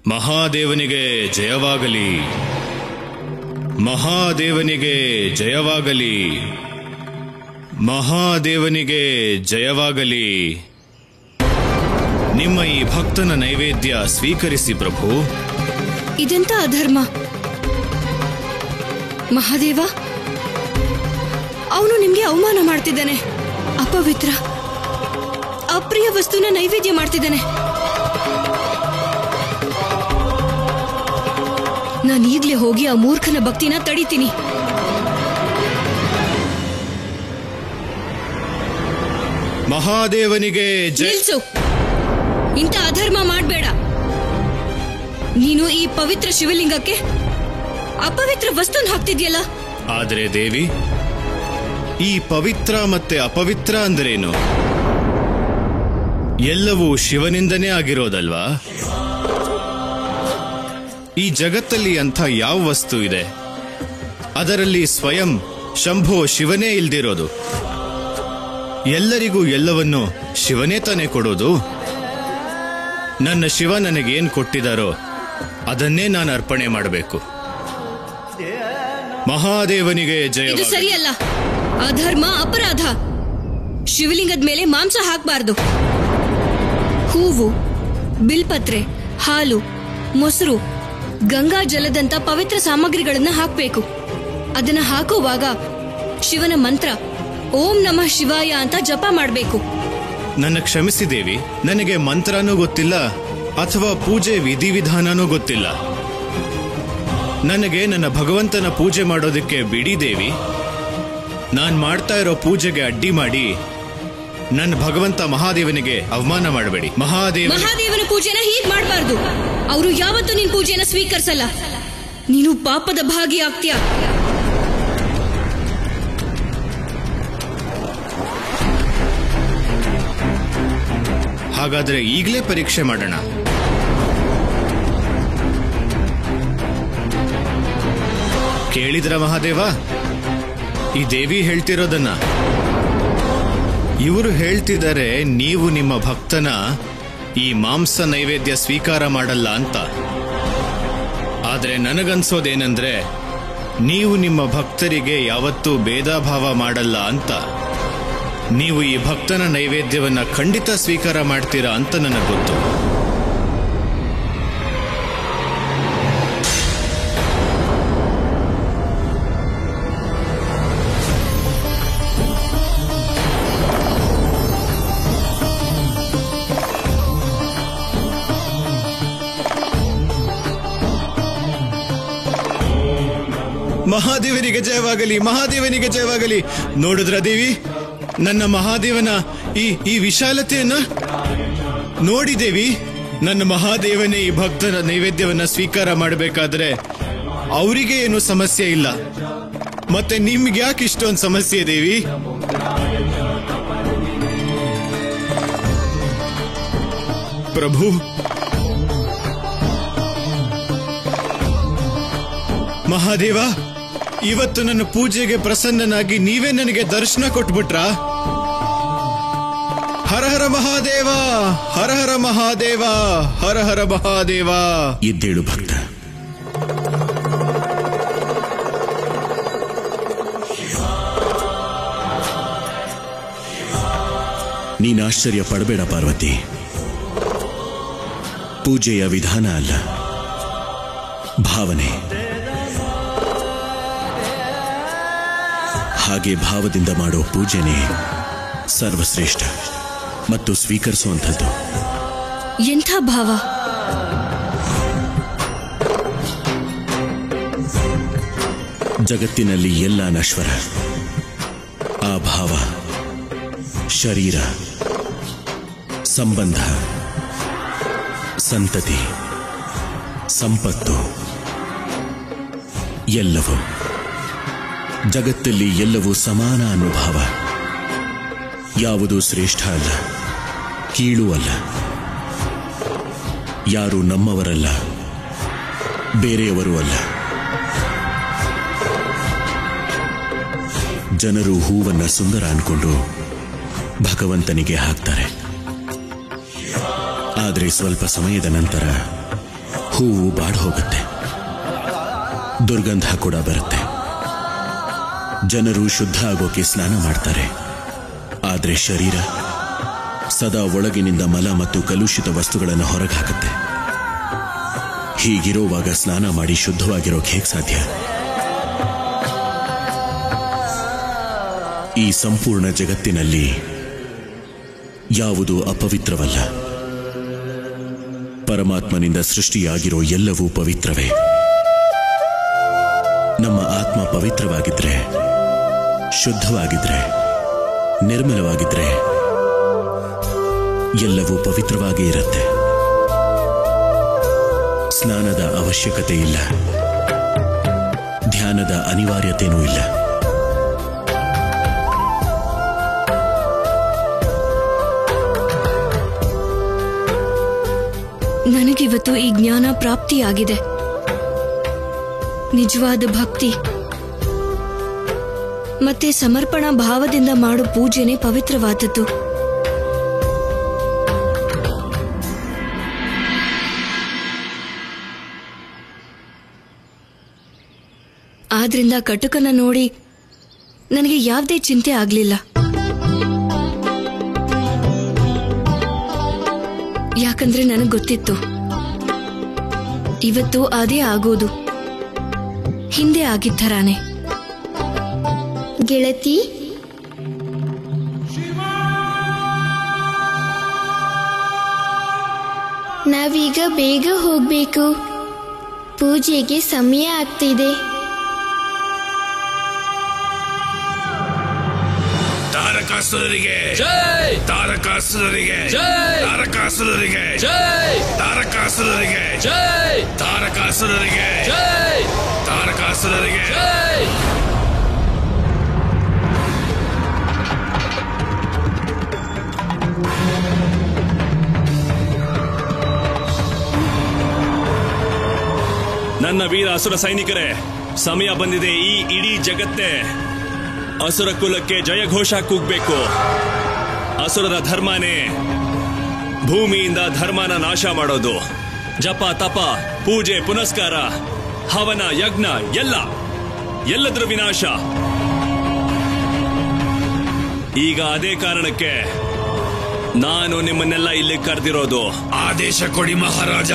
ಮಹಾದೇವನಿಗೆ ಜಯವಾಗಲಿ, ಮಹಾದೇವನಿಗೆ ಜಯವಾಗಲಿ, ಮಹಾದೇವನಿಗೆ ಜಯವಾಗಲಿ. ನಿಮ್ಮ ಈ ಭಕ್ತನ ನೈವೇದ್ಯ ಸ್ವೀಕರಿಸಿ ಪ್ರಭು. ಇದೆಂತ ಅಧರ್ಮ ಮಹಾದೇವ, ಅವನು ನಿಮ್ಗೆ ಅವಮಾನ ಮಾಡ್ತಿದ್ದಾನೆ. ಅಪವಿತ್ರ ಅಪ್ರಿಯ ವಸ್ತುನ ನೈವೇದ್ಯ ಮಾಡ್ತಿದ್ದಾನೆ. ನಾನು ಈಗ್ಲೇ ಹೋಗಿ ಆ ಮೂರ್ಖನ ಭಕ್ತಿನ ತಡಿತೀನಿ. ಮಹಾದೇವನಿಗೆ ನಿಲ್ಸು, ಇಂಥ ಅಧರ್ಮ ಮಾಡಬೇಡ. ನೀನು ಈ ಪವಿತ್ರ ಶಿವಲಿಂಗಕ್ಕೆ ಅಪವಿತ್ರ ವಸ್ತುನ ಹಾಕ್ತಿದ್ಯಲ್ಲ. ಆದರೆ ದೇವಿ, ಈ ಪವಿತ್ರ ಮತ್ತೆ ಅಪವಿತ್ರ ಅಂದ್ರೇನು? ಎಲ್ಲವೂ ಶಿವನಿಂದನೇ ಆಗಿರೋದಲ್ವಾ? ಈ ಜಗತ್ತಲ್ಲಿ ಅಂಥ ಯಾವ ವಸ್ತು ಇದೆ ಅದರಲ್ಲಿ ಸ್ವಯಂ ಶಂಭೋ ಶಿವನೇ ಇಲ್ದಿರೋದು? ಎಲ್ಲರಿಗೂ ಎಲ್ಲವನ್ನೂ ಶಿವನೇ ತಾನೇ ಕೊಡೋದು. ನನ್ನ ಶಿವ ನನಗೇನ್ ಕೊಟ್ಟಿದ್ದಾರೋ ಅದನ್ನೇ ನಾನು ಅರ್ಪಣೆ ಮಾಡಬೇಕು. ಮಹಾದೇವನಿಗೆ ಜಯ. ಇದು ಸರಿಯಲ್ಲ, ಅಧರ್ಮ, ಅಪರಾಧ. ಶಿವಲಿಂಗದ ಮೇಲೆ ಮಾಂಸ ಹಾಕಬಾರ್ದು. ಹೂವು, ಬಿಲ್ಪತ್ರೆ, ಹಾಲು, ಮೊಸರು, ಗಂಗಾ ಜಲದಂತ ಪವಿತ್ರ ಸಾಮಗ್ರಿಗಳನ್ನ ಹಾಕಬೇಕು. ಅದನ್ನ ಹಾಕುವಾಗ ಶಿವನ ಮಂತ್ರ ಓಂ ನಮಃ ಶಿವಾಯ ಅಂತ ಜಪ ಮಾಡಬೇಕು. ನನ್ನ ಕ್ಷಮಿಸಿ ದೇವಿ, ನನಗೆ ಮಂತ್ರನೂ ಗೊತ್ತಿಲ್ಲ ಅಥವಾ ಪೂಜೆ ವಿಧಿವಿಧಾನನೂ ಗೊತ್ತಿಲ್ಲ. ನನಗೆ ನನ್ನ ಭಗವಂತನ ಪೂಜೆ ಮಾಡೋದಕ್ಕೆ ಬಿಡಿ ದೇವಿ. ನಾನ್ ಮಾಡ್ತಾ ಇರೋ ಪೂಜೆಗೆ ಅಡ್ಡಿ ಮಾಡಿ ನನ್ನ ಭಗವಂತ ಮಹಾದೇವನಿಗೆ ಅವಮಾನ ಮಾಡಬೇಡಿ. ಮಹಾದೇವನ ಪೂಜೆನ ಹೀಗ್ ಮಾಡಬಾರ್ದು. ಅವರು ಯಾವತ್ತೂ ನಿನ್ ಪೂಜೆನ ಸ್ವೀಕರಿಸಲ್ಲ. ನೀನು ಪಾಪದ ಭಾಗಿ ಆಗ್ತೀಯ. ಹಾಗಾದ್ರೆ ಈಗಲೇ ಪರೀಕ್ಷೆ ಮಾಡೋಣ. ಕೇಳಿದ್ರ ಮಹಾದೇವ ಈ ದೇವಿ ಹೇಳ್ತಿರೋದನ್ನ? ಇವರು ಹೇಳ್ತಿದ್ದಾರೆ ನೀವು ನಿಮ್ಮ ಭಕ್ತನ ಈ ಮಾಂಸ ನೈವೇದ್ಯ ಸ್ವೀಕಾರ ಮಾಡಲ್ಲ ಅಂತ. ಆದ್ರೆ ನನಗನ್ಸೋದೇನೆಂದ್ರೆ ನೀವು ನಿಮ್ಮ ಭಕ್ತರಿಗೆ ಯಾವತ್ತೂ ಭೇದ ಭಾವ ಮಾಡಲ್ಲ ಅಂತ. ನೀವು ಈ ಭಕ್ತನ ನೈವೇದ್ಯವನ್ನ ಖಂಡಿತ ಸ್ವೀಕಾರ ಮಾಡ್ತೀರಾ ಅಂತ ನನಗೆ ಗೊತ್ತು. ಮಹಾದೇವನಿಗೆ ಜಯವಾಗಲಿ, ಮಹಾದೇವನಿಗೆ ಜಯವಾಗಲಿ. ನೋಡಿದ್ರ ದೇವಿ, ನನ್ನ ಮಹಾದೇವನ ಈ ವಿಶಾಲತೆಯನ್ನ ನೋಡಿ ದೇವಿ. ನನ್ನ ಮಹಾದೇವನೇ ಈ ಭಕ್ತರ ನೈವೇದ್ಯವನ್ನ ಸ್ವೀಕಾರ ಮಾಡಬೇಕಾದ್ರೆ ಅವರಿಗೆ ಏನು ಸಮಸ್ಯೆ ಇಲ್ಲ, ಮತ್ತೆ ನಿಮ್ಗೆ ಯಾಕೆ ಇಷ್ಟೊಂದು ಸಮಸ್ಯೆ ದೇವಿ? ಪ್ರಭು, ಮಹಾದೇವ, ಇವತ್ತು ನನ್ನ ಪೂಜೆಗೆ ಪ್ರಸನ್ನನಾಗಿ ನೀವೇ ನನಗೆ ದರ್ಶನ ಕೊಟ್ಬಿಟ್ರಾ? ಹರ ಹರ ಮಹಾದೇವ, ಹರ ಹರ ಮಹಾದೇವ, ಹರ ಹರ ಮಹಾದೇವ. ಎದ್ದೇಳು ಭಕ್ತ. ನೀನು ಆಶ್ಚರ್ಯ ಪಡಬೇಡ ಪಾರ್ವತಿ. ಪೂಜೆಯ ವಿಧಾನ ಅಲ್ಲ, ಭಾವನೆ. ಹಾಗೆ ಭಾವದಿಂದ ಮಾಡೋ ಪೂಜೆನೇ ಸರ್ವಶ್ರೇಷ್ಠ ಮತ್ತು ಸ್ವೀಕರಿಸುವಂಥದ್ದು. ಎಂಥ ಭಾವ? ಜಗತ್ತಿನಲ್ಲಿ ಎಲ್ಲ ನಶ್ವರ. ಆ ಭಾವ, ಶರೀರ, ಸಂಬಂಧ, ಸಂತತಿ, ಸಂಪತ್ತು ಎಲ್ಲವೂ, ಜಗತ್ತಲ್ಲಿ ಎಲ್ಲವೂ ಸಮಾನ ಅನುಭವ. ಯಾವುದೂ ಶ್ರೇಷ್ಠ ಅಲ್ಲ, ಕೀಳು ಅಲ್ಲ. ಯಾರು ನಮ್ಮವರಲ್ಲ, ಬೇರೆಯವರು ಅಲ್ಲ. ಜನರು ಹೂವನ್ನ ಸುಂದರ ಅನ್ಕೊಂಡು ಭಗವಂತನಿಗೆ ಹಾಕ್ತಾರೆ. ಆದರೆ ಸ್ವಲ್ಪ ಸಮಯದ ನಂತರ ಹೂವು ಬಾಡ್ ಹೋಗುತ್ತೆ, ದುರ್ಗಂಧ ಕೂಡ ಬರುತ್ತೆ. ಜನರು ಶುದ್ಧ ಆಗೋಕೆ ಸ್ನಾನ ಮಾಡ್ತಾರೆ, ಆದರೆ ಶರೀರ ಸದಾ ಒಳಗಿನಿಂದ ಮಲ ಮತ್ತು ಕಲುಷಿತ ವಸ್ತುಗಳನ್ನು ಹೊರಗೆ ಹಾಕುತ್ತೆ. ಹೀಗಿರುವಾಗ ಸ್ನಾನ ಮಾಡಿ ಶುದ್ಧವಾಗಿರೋಕೆ ಹೇಗೆ ಸಾಧ್ಯ? ಈ ಸಂಪೂರ್ಣ ಜಗತ್ತಿನಲ್ಲಿ ಯಾವುದೂ ಅಪವಿತ್ರವಲ್ಲ. ಪರಮಾತ್ಮನಿಂದ ಸೃಷ್ಟಿಯಾಗಿರೋ ಎಲ್ಲವೂ ಪವಿತ್ರವೇ. ನಮ್ಮ ಆತ್ಮ ಪವಿತ್ರವಾಗಿದ್ರೆ, ಶುದ್ಧವಾಗಿದ್ರೆ, ನಿರ್ಮಲವಾಗಿದ್ರೆ ಎಲ್ಲವೂ ಪವಿತ್ರವಾಗಿ ಇರುತ್ತೆ. ಸ್ನಾನದ ಅವಶ್ಯಕತೆ ಇಲ್ಲ, ಧ್ಯಾನದ ಅನಿವಾರ್ಯತೆಯೂ ಇಲ್ಲ. ನನಗಿವತ್ತು ಈ ಜ್ಞಾನ ಪ್ರಾಪ್ತಿಯಾಗಿದೆ. ನಿಜವಾದ ಭಕ್ತಿ ಮತ್ತೆ ಸಮರ್ಪಣಾ ಭಾವದಿಂದ ಮಾಡೋ ಪೂಜೆನೇ ಪವಿತ್ರವಾದದ್ದು. ಆದ್ರಿಂದ ಕಟುಕನ ನೋಡಿ ನನಗೆ ಯಾವುದೇ ಚಿಂತೆ ಆಗ್ಲಿಲ್ಲ. ಯಾಕಂದ್ರೆ ನನಗೆ ಗೊತ್ತಿತ್ತು ಇವತ್ತು ಅದೇ ಆಗೋದು, ಹಿಂದೆ ಆಗಿದ್ದರಾನೆ. ಗೆಳತಿ, ನಾವೀಗ ಬೇಗ ಹೋಗ್ಬೇಕು, ಪೂಜೆಗೆ ಸಮಯ ಆಗ್ತಿದೆ. ತಾರಕಾಸುರರಿಗೆ ಜೈ! ತಾರಕಾಸುರರಿಗೆ ಜೈ! ತಾರಕಾಸುರರಿಗೆ ಜೈ! ತಾರಕಾಸುರರಿಗೆ ಜೈ! ತಾರಕಾಸುರರಿಗೆ ಜೈ! ತಾರಕಾಸುರರಿಗೆ ಜೈ! ನನ್ನ ವೀರ ಅಸುರ ಸೈನಿಕರೇ, ಸಮಯ ಬಂದಿದೆ. ಈ ಇಡೀ ಜಗತ್ತೇ ಅಸುರ ಕುಲಕ್ಕೆ ಜಯಘೋಷ ಕೂಗ್ಬೇಕು. ಅಸುರರ ಧರ್ಮನೇ ಭೂಮಿಯಿಂದ ಧರ್ಮನ ನಾಶ ಮಾಡೋದು. ಜಪ, ತಪ, ಪೂಜೆ, ಪುನಸ್ಕಾರ, ಹವನ, ಯಜ್ಞ ಎಲ್ಲದರ ವಿನಾಶ. ಈಗ ಅದೇ ಕಾರಣಕ್ಕೆ ನಾನು ನಿಮ್ಮನ್ನೆಲ್ಲ ಇಲ್ಲಿ ಕರೆದಿರೋದು. ಆದೇಶ ಕೊಡಿ ಮಹಾರಾಜ.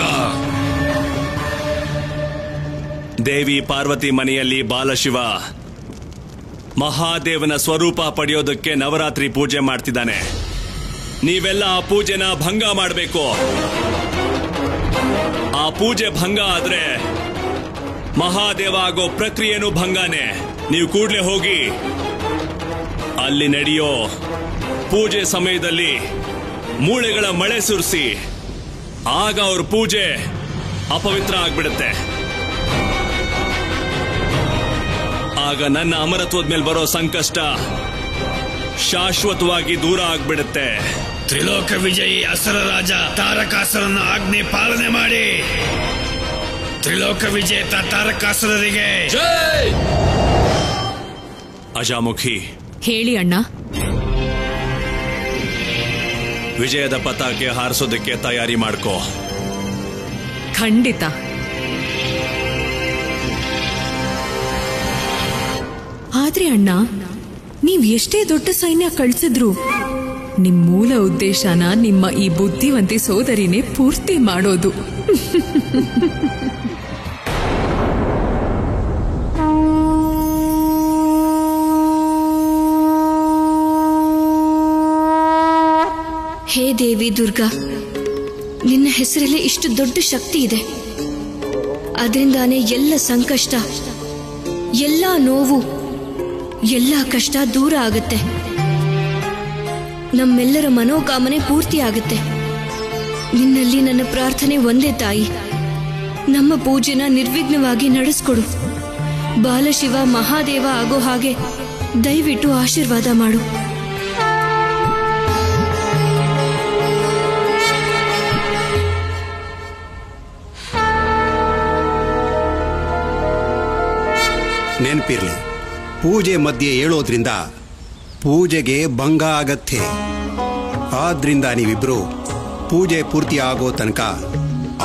ದೇವಿ ಪಾರ್ವತಿ ಮನೆಯಲ್ಲಿ ಬಾಲಶಿವ ಮಹಾದೇವನ ಸ್ವರೂಪ ಪಡೆಯೋದಕ್ಕೆ ನವರಾತ್ರಿ ಪೂಜೆ ಮಾಡ್ತಿದ್ದಾನೆ. ನೀವೆಲ್ಲ ಆ ಪೂಜೆನ ಭಂಗ ಮಾಡಬೇಕು. ಆ ಪೂಜೆ ಭಂಗ ಆದ್ರೆ ಮಹಾದೇವ ಆಗೋ ಪ್ರಕ್ರಿಯೆನೂ ಭಂಗನೇ. ನೀವು ಕೂಡ್ಲೆ ಹೋಗಿ ಅಲ್ಲಿ ನಡೆಯೋ ಪೂಜೆ ಸಮಯದಲ್ಲಿ ಮೂಳೆಗಳ ಮಳೆ ಸುರಿಸಿ, ಆಗ ಅವ್ರ ಪೂಜೆ ಅಪವಿತ್ರ ಆಗ್ಬಿಡುತ್ತೆ. ಆಗ ನನ್ನ ಅಮರತ್ವದ ಮೇಲೆ ಬರೋ ಸಂಕಷ್ಟ ಶಾಶ್ವತವಾಗಿ ದೂರ ಆಗ್ಬಿಡುತ್ತೆ. ತ್ರಿಲೋಕ ವಿಜಯಿ ಅಸುರ ರಾಜ ತಾರಕಾಸುರನ ಆಜ್ಞೆ ಪಾಲನೆ ಮಾಡಿ. ತ್ರಿಲೋಕ ವಿಜೇತ ತಾರಕಾಸುರರಿಗೆ ಜೈ! ಅಜಾಮುಖಿ, ಹೇಳಿ ಅಣ್ಣ. ವಿಜಯದ ಪತಾಕೆ ಹಾರಿಸೋದಕ್ಕೆ ತಯಾರಿ ಮಾಡ್ಕೋ. ಖಂಡಿತ. ಆದ್ರೆ ಅಣ್ಣ, ನೀವ್ ಎಷ್ಟೇ ದೊಡ್ಡ ಸೈನ್ಯ ಕಳಿಸಿದ್ರು ನಿಮ್ ಮೂಲ ಉದ್ದೇಶನ ನಿಮ್ಮ ಈ ಬುದ್ಧಿವಂತಿ ಸೋದರಿನೇ ಪೂರ್ತಿ ಮಾಡೋದು. ಹೇ ದೇವಿ ದುರ್ಗಾ, ನಿನ್ನ ಹೆಸರಲ್ಲಿ ಇಷ್ಟು ದೊಡ್ಡ ಶಕ್ತಿ ಇದೆ. ಅದರಿಂದಾನೇ ಎಲ್ಲ ಸಂಕಷ್ಟ, ಎಲ್ಲ ನೋವು, ಎಲ್ಲ ಕಷ್ಟ ದೂರ ಆಗುತ್ತೆ. ನಮ್ಮೆಲ್ಲರ ಮನೋಕಾಮನೆ ಪೂರ್ತಿ ಆಗುತ್ತೆ. ನಿನ್ನಲ್ಲಿ ನನ್ನ ಪ್ರಾರ್ಥನೆ ಒಂದೇ ತಾಯಿ, ನಮ್ಮ ಪೂಜೆನ ನಿರ್ವಿಘ್ನವಾಗಿ ನಡೆಸ್ಕೊಡು. ಬಾಲಶಿವ ಮಹಾದೇವ ಆಗೋ ಹಾಗೆ ದಯವಿಟ್ಟು ಆಶೀರ್ವಾದ ಮಾಡು. ನೆನಪಿರ್ಲಿ, ಪೂಜೆ ಮಧ್ಯೆ ಹೇಳೋದ್ರಿಂದ ಪೂಜೆಗೆ ಭಂಗ ಆಗತ್ತೆ. ಆದ್ರಿಂದ ನೀವಿಬ್ರು ಪೂಜೆ ಪೂರ್ತಿ ಆಗೋ ತನಕ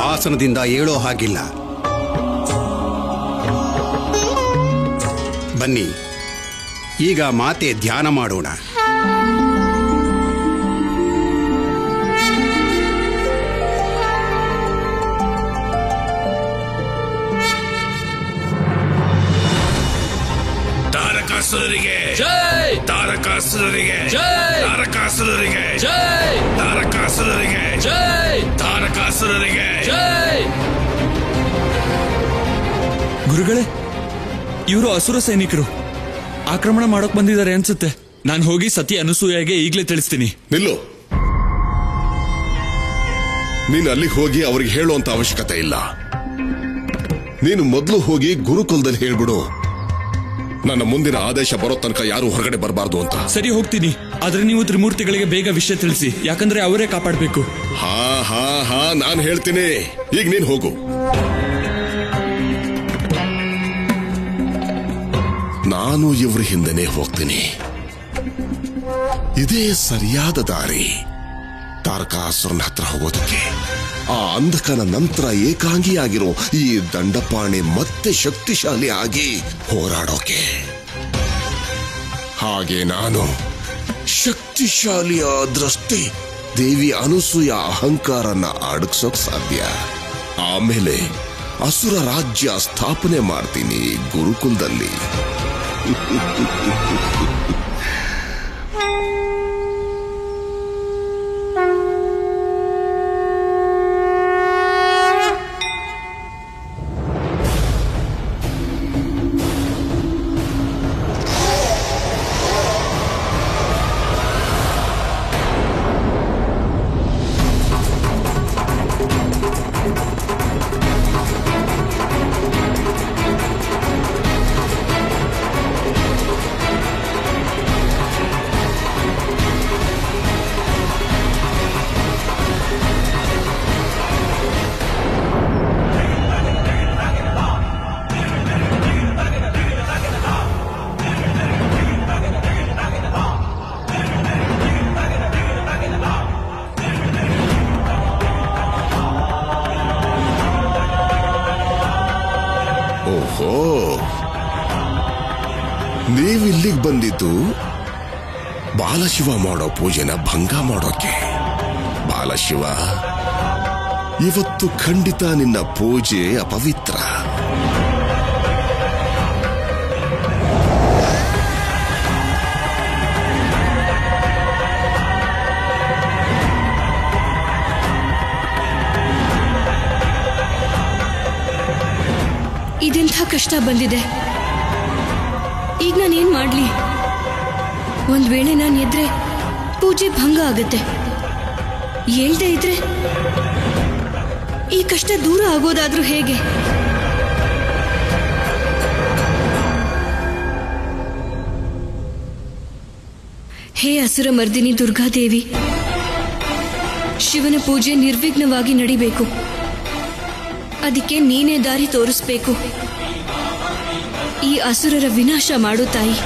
ಆಸನದಿಂದ ಏಳೋ ಹಾಗಿಲ್ಲ. ಬನ್ನಿ, ಈಗ ಮಾತೆ ಧ್ಯಾನ ಮಾಡೋಣ. ತಾರಕಾಸುರರಿಗೆ ಜೈ! ತಾರಕಾಸುರರಿಗೆ ಜೈ! ತಾರಕಾಸುರರಿಗೆ ಜೈ! ತಾರಕಾಸುರರಿಗೆ ಜೈ! ತಾರಕಾಸುರರಿಗೆ ಜೈ! ಗುರುಗಳೇ, ಇವರು ಅಸುರ ಸೈನಿಕರು ಆಕ್ರಮಣ ಮಾಡೋಕ್ ಬಂದಿದ್ದಾರೆ ಅನ್ಸುತ್ತೆ. ನಾನು ಹೋಗಿ ಸತಿ ಅನಸೂಯಗೆ ಈಗಲೇ ತಿಳಿಸ್ತೀನಿ. ನಿಲ್ಲು. ನೀನು ಅಲ್ಲಿ ಹೋಗಿ ಅವ್ರಿಗೆ ಹೇಳುವಂತ ಅವಶ್ಯಕತೆ ಇಲ್ಲ. ನೀನು ಮೊದಲು ಹೋಗಿ ಗುರುಕುಲದಲ್ಲಿ ಹೇಳ್ಬಿಡು, ನನ್ನ ಮುಂದಿನ ಆದೇಶ ಬರೋ ತನಕ ಯಾರು ಹೊರಗಡೆ ಬರಬಾರ್ದು ಅಂತ. ಸರಿ, ಹೋಗ್ತೀನಿ. ಆದ್ರೆ ನೀವು ತ್ರಿಮೂರ್ತಿಗಳಿಗೆ ಬೇಗ ವಿಷಯ ತಿಳಿಸಿ, ಯಾಕಂದ್ರೆ ಅವರೇ ಕಾಪಾಡಬೇಕು. ಹಾ ಹಾ ಹಾ ನಾನು ಹೇಳ್ತೀನಿ. ಈಗ ನೀನ್ ಹೋಗು. ನಾನು ಇವ್ರ ಹಿಂದೆನೆ ಹೋಗ್ತೀನಿ. ಇದೇ ಸರಿಯಾದ ದಾರಿ ತಾರಕಾಸುರನ ಹತ್ರ ಹೋಗೋದಕ್ಕೆ. ಆ ಅಂಧಕನ ನಂತರ ಏಕಾಂಗಿಯಾಗಿರೋ ಈ ದಂಡಪಾಣಿ ಮತ್ತೆ ಶಕ್ತಿಶಾಲಿ ಆಗಿ ಹೋರಾಡೋಕೆ. ಹಾಗೆ ನಾನು ಶಕ್ತಿಶಾಲಿಯಾದ್ರಷ್ಟೇ ದೇವಿ ಅನಸೂಯ ಅಹಂಕಾರನ ಅಡಗಿಸೋಕ್ ಸಾಧ್ಯ. ಆಮೇಲೆ ಅಸುರ ರಾಜ್ಯ ಸ್ಥಾಪನೆ ಮಾಡ್ತೀನಿ ಗುರುಕುಲದಲ್ಲಿ. ಓಹೋ, ನೀವಿಲ್ಲಿಗೆ ಬಂದಿದ್ದು ಬಾಲಶಿವ ಮಾಡೋ ಪೂಜೆನ ಭಂಗ ಮಾಡೋಕೆ. ಬಾಲಶಿವ, ಇವತ್ತು ಖಂಡಿತ ನಿನ್ನ ಪೂಜೆ ಅಪವಿತ್ರ. ಇದೆಂಥ ಕಷ್ಟ ಬಂದಿದೆ. ಈಗ ನಾನೇನ್ ಮಾಡ್ಲಿ? ಒಂದ್ ವೇಳೆ ನಾನು ಎದ್ರೆ ಪೂಜೆ ಭಂಗ ಆಗುತ್ತೆ. ಹೇಳ್ದೇ ಇದ್ರೆ ಈ ಕಷ್ಟ ದೂರ ಆಗೋದಾದ್ರೂ ಹೇಗೆ? ಹೇ ಅಸುರ ಮರ್ದಿನಿ ದುರ್ಗಾದೇವಿ, ಶಿವನ ಪೂಜೆ ನಿರ್ವಿಘ್ನವಾಗಿ ನಡಿಬೇಕು. ಅದಕ್ಕೆ ನೀನೇ ದಾರಿ ತೋರಿಸ್ಬೇಕು. ಈ ಅಸುರರ ವಿನಾಶ ಮಾಡು ತಾಯಿ.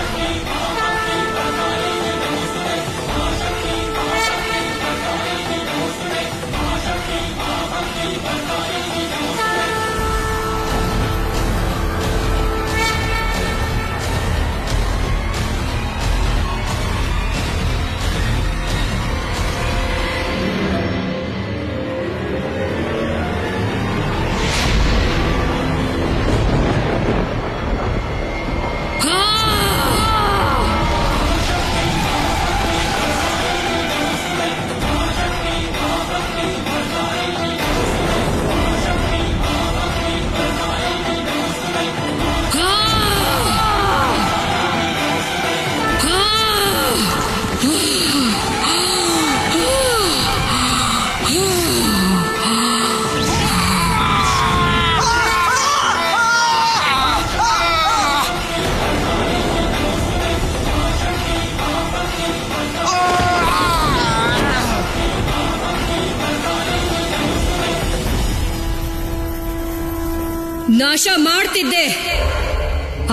ನಾಶ ಮಾಡ್ತಿದ್ದೆ,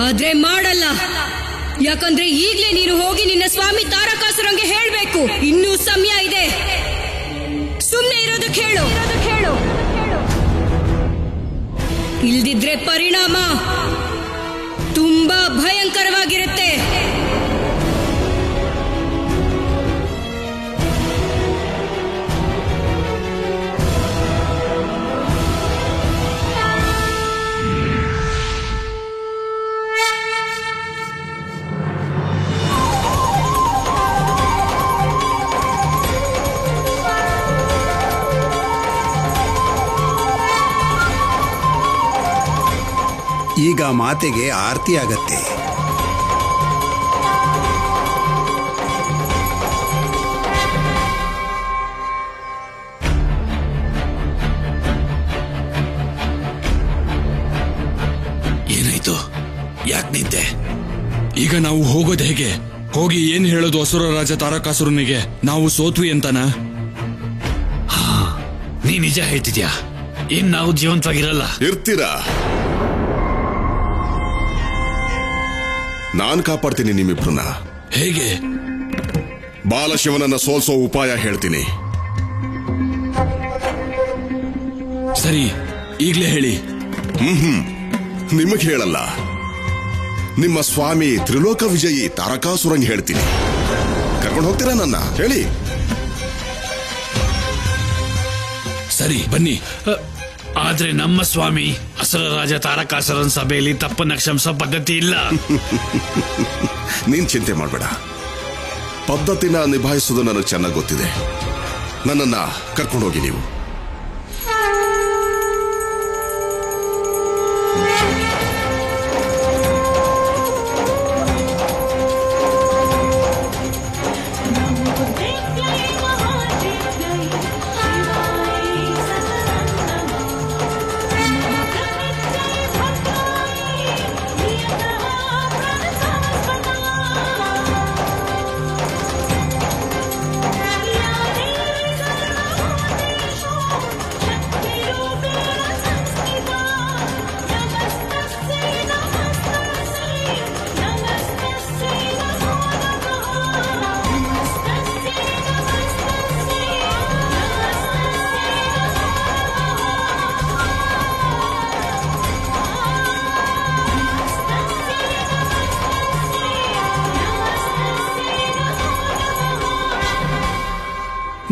ಆದ್ರೆ ಮಾಡಲ್ಲ. ಯಾಕಂದ್ರೆ ಈಗ್ಲೇ ನೀನು ಹೋಗಿ ನಿನ್ನ ಸ್ವಾಮಿ ತಾರಕಾಸುರಂಗೆ ಹೇಳ್ಬೇಕು, ಇನ್ನೂ ಸಮಯ ಇದೆ. ಸುಮ್ನೆ ಇರೋದಕ್ಕೆ ಹೇಳು. ಇಲ್ದಿದ್ರೆ ಪರಿಣಾಮ ತುಂಬಾ ಭಯಂಕರವಾಗಿರುತ್ತೆ. ಈಗ ಮಾತೆಗೆ ಆರತಿ ಆಗತ್ತೆ. ಏನಾಯ್ತು? ಯಾಕೆ ನಿಂತೆ? ಈಗ ನಾವು ಹೋಗೋದು ಹೇಗೆ? ಹೋಗಿ ಏನ್ ಹೇಳೋದು ಅಸುರ ರಾಜ ತಾರಕಾಸುರನಿಗೆ? ನಾವು ಸೋತ್ವಿ ಅಂತನಾ? ನೀ ನಿಜ ಹೇಳ್ತಿದ್ಯಾ? ಏನ್ ನಾವು ಜೀವಂತವಾಗಿರಲ್ಲ? ಇರ್ತೀರಾ? ನಾನ್ ಕಾಪಾಡ್ತೀನಿ ನಿಮ್ಮಿಬ್ರನ್ನ. ಹೇಗೆ? ಬಾಲಶಿವನನ್ನ ಸೋಲ್ಸೋ ಉಪಾಯ ಹೇಳ್ತೀನಿ. ಸರಿ, ಈಗ್ಲೇ ಹೇಳಿ. ನಿಮಗ್ ಹೇಳಲ್ಲ, ನಿಮ್ಮ ಸ್ವಾಮಿ ತ್ರಿಲೋಕ ವಿಜಯಿ ತಾರಕಾಸುರಂಗ್ ಹೇಳ್ತೀನಿ. ಕರ್ಕೊಂಡು ಹೋಗ್ತೀರಾ ನನ್ನ? ಹೇಳಿ. ಸರಿ, ಬನ್ನಿ. ಆದ್ರೆ ನಮ್ಮ ಸ್ವಾಮಿ ಅಸುರ ರಾಜ ತಾರಕಾಸುರನ್ ಸಭೆಯಲ್ಲಿ ತಪ್ಪನ್ನ ಕ್ಷಮಿಸೋ ಪದ್ಧತಿ ಇಲ್ಲ. ನೀನ್ ಚಿಂತೆ ಮಾಡಬೇಡ, ಪದ್ಧತಿನ ನಿಭಾಯಿಸೋದು ನನಗೆ ಚೆನ್ನಾಗಿ ಗೊತ್ತಿದೆ. ನನ್ನನ್ನ ಕರ್ಕೊಂಡೋಗಿ ನೀವು.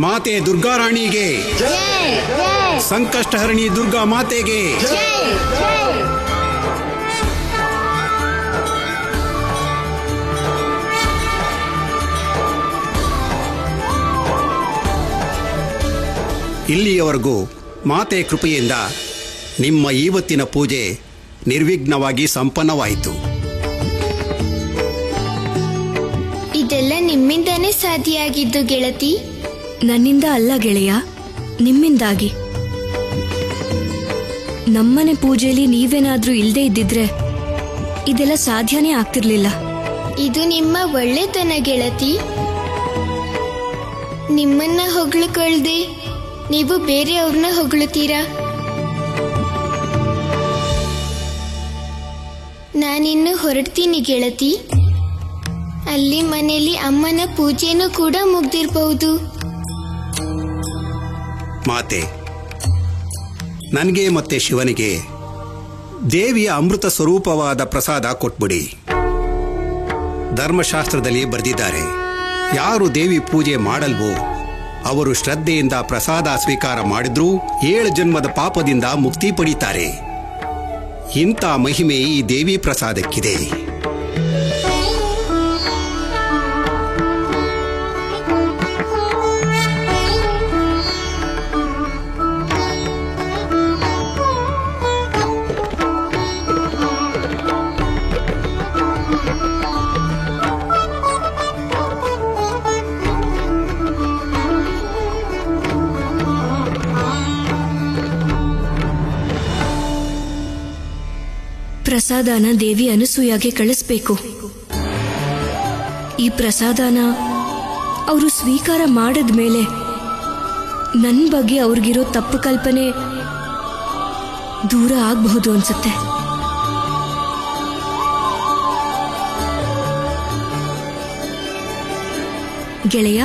ಮಾತೆ ದುರ್ಗಾರಾಣಿಗೆ, ಸಂಕಷ್ಟಹರಣಿ ದುರ್ಗಾ ಮಾತೆಗೆ. ಇಲ್ಲಿಯವರೆಗೂ ಮಾತೆ ಕೃಪೆಯಿಂದ ನಿಮ್ಮ ಇವತ್ತಿನ ಪೂಜೆ ನಿರ್ವಿಘ್ನವಾಗಿ ಸಂಪನ್ನವಾಯಿತು. ಇದೆಲ್ಲ ನಿಮ್ಮಿಂದಾನೇ ಸಾಧ್ಯ ಆಗಿದ್ದು ಗೆಳತಿ. ನನ್ನಿಂದ ಅಲ್ಲ ಗೆಳೆಯ, ನಿಮ್ಮಿಂದಾಗಿ. ನಮ್ಮನೆ ಪೂಜೆಯಲ್ಲಿ ನೀವೇನಾದ್ರೂ ಇಲ್ದೇ ಇದ್ದಿದ್ರೆ ಇದೆಲ್ಲ ಸಾಧ್ಯನೇ ಆಗ್ತಿರ್ಲಿಲ್ಲ. ಇದು ನಿಮ್ಮ ಒಳ್ಳೆತನ ಗೆಳತಿ. ನಿಮ್ಮನ್ನ ಹೊಗಳ್ಕೊಳ್ದೆ ನೀವು ಬೇರೆಯವ್ರನ್ನ ಹೊಗಳುತ್ತೀರಾ? ನಾನಿನ್ನು ಹೊರಡ್ತೀನಿ ಗೆಳತಿ. ಅಲ್ಲಿ ಮನೆಯಲ್ಲಿ ಅಮ್ಮನ ಪೂಜೆನೂ ಕೂಡ ಮುಗ್ದಿರ್ಬಹುದು. ಮಾತೆ, ನನಗೆ ಮತ್ತೆ ಶಿವನಿಗೆ ದೇವಿಯ ಅಮೃತ ಸ್ವರೂಪವಾದ ಪ್ರಸಾದ ಕೊಟ್ಬಿಡಿ. ಧರ್ಮಶಾಸ್ತ್ರದಲ್ಲಿ ಬರೆದಿದ್ದಾರೆ, ಯಾರು ದೇವಿ ಪೂಜೆ ಮಾಡಲ್ವೋ ಅವರು ಶ್ರದ್ಧೆಯಿಂದ ಪ್ರಸಾದ ಸ್ವೀಕಾರ ಮಾಡಿದ್ರೂ 7 ಜನ್ಮದ ಪಾಪದಿಂದ ಮುಕ್ತಿ ಪಡೀತಾರೆ. ಇಂಥ ಮಹಿಮೆ ಈ ದೇವಿ ಪ್ರಸಾದಕ್ಕಿದೆ. ಪ್ರಸಾದನ ದೇವಿ ಅನಸೂಯಾಗೆ ಕಳಿಸ್ಬೇಕು. ಈ ಪ್ರಸಾದನ ಅವರು ಸ್ವೀಕಾರ ಮಾಡಿದ್ಮೇಲೆ ನನ್ನ ಬಗ್ಗೆ ಅವ್ರಿಗಿರೋ ತಪ್ಪು ಕಲ್ಪನೆ ದೂರ ಆಗಬಹುದು ಅನ್ಸುತ್ತೆ. ಗೆಳೆಯ,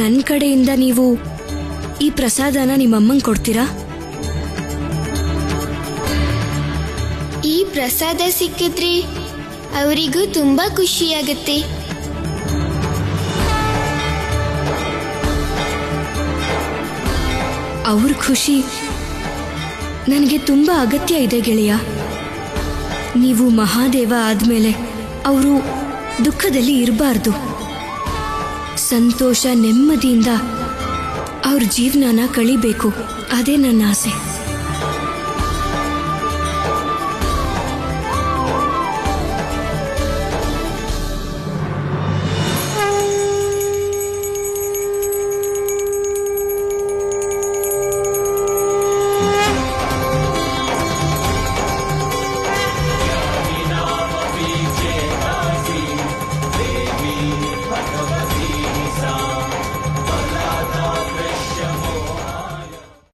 ನನ್ನ ಕಡೆಯಿಂದ ನೀವು ಈ ಪ್ರಸಾದನ ನಿಮ್ಮಮ್ಮಂಗೆ ಕೊಡ್ತೀರಾ? ಈ ಪ್ರಸಾದ ಸಿಕ್ಕಿದ್ರೆ ಅವರಿಗೂ ತುಂಬಾ ಖುಷಿಯಾಗತ್ತೆ. ಅವ್ರ ಖುಷಿ ನನಗೆ ತುಂಬಾ ಅಗತ್ಯ ಇದೆ ಗೆಳೆಯ. ನೀವು ಮಹಾದೇವ ಆದ್ಮೇಲೆ ಅವರು ದುಃಖದಲ್ಲಿ ಇರಬಾರ್ದು. ಸಂತೋಷ ನೆಮ್ಮದಿಯಿಂದ ಅವ್ರ ಜೀವನನ ಕಳಿಬೇಕು. ಅದೇ ನನ್ನ ಆಸೆ.